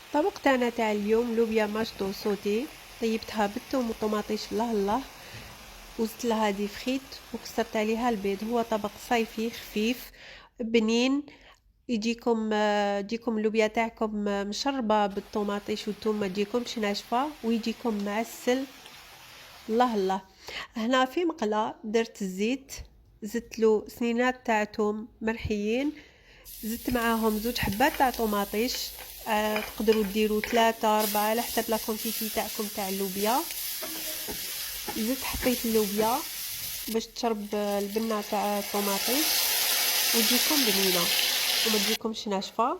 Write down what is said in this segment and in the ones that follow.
الطبق تاعنا تاع اليوم لوبيا ماشطو سوتي. طيبتها بالثوم والطماطيش الله الله، وزدت لها دي فريت وكسرت عليها البيض. هو طبق صيفي خفيف بنين. يجيكم اللوبيا تاعكم مشربه بالطماطيش والثوم، ما تجيكمش ناشفه ويجيكم معسل الله الله. هنا في مقله درت الزيت، زدت له سنينات تاع توم مرحيين، زدت معاهم 2 حبات تاع طوماطيش. تقدروا ديروا 3 4 على حسب لا كونتيتي تاعكم تاع اللوبيا. زدت حطيت اللوبيا باش تشرب البنه تاع الطوماطيش وتجيكم بنينه وما تجيكمش ناشفه.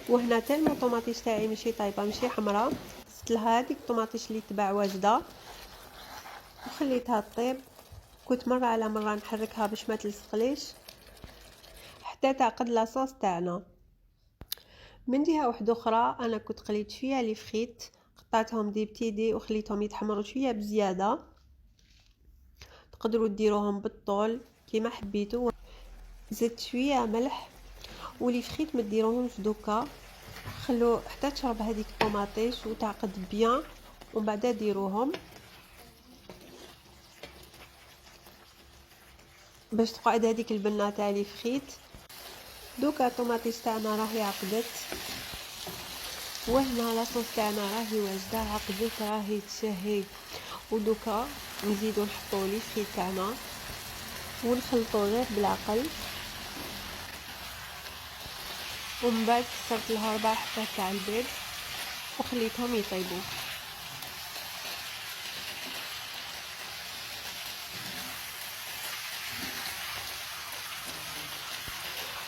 وهنا تالمو الطوماطيش تاعي ماشي طايبه ماشي حمراء، زدت لها هذيك الطوماطيش اللي تباع واجده وخليتها طيب. كنت مره على مره نحركها باش ما تلصقليش حتى تعقد لاصوص تاعنا. من جهه واحده اخرى انا كنت قليت شويه لي فريت، قطعتهم دي بتيدي وخليتهم يتحمروا شويه بزياده. تقدروا ديروهم بالطول كيما حبيتوا. زدت شويه ملح، ولي فريت ما ديروهمش دوكا، خلو حتى تشرب هذيك الطوماطيش وتعقد بيان ومن بعد ديروهم باش تقعد هذيك البنه تاع لي فريت. دوكا الطوماطيش تاعنا راهي عقدت، وهنا لاصوص تاعنا راهي واجده عقدت راهي تشهي. ودوكا نزيدو نحطو لي فريت تاعنا ونخلطو غير بالعقل. ومن بعد كسرت لها 4 حبات تاع البيض وخليتهم يطيبوا.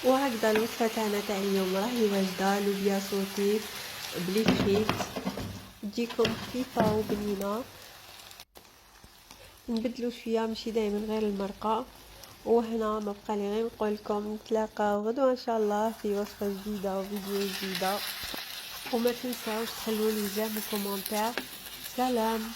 وهكذا الوصفه تاعنا تاع اليوم راهي واجده، لوبيا سوتي بلي فريت تجيكم خفيفه وبنينه. نبدلو شويه ماشي دائما غير المرقه. وهنا ما بقى لي غير نقول لكم نتلاقاو غدوه ان شاء الله في وصفه جديده وفيديو جديده. وما تنساوش تخلوا لي جيم وكومونتير. سلام.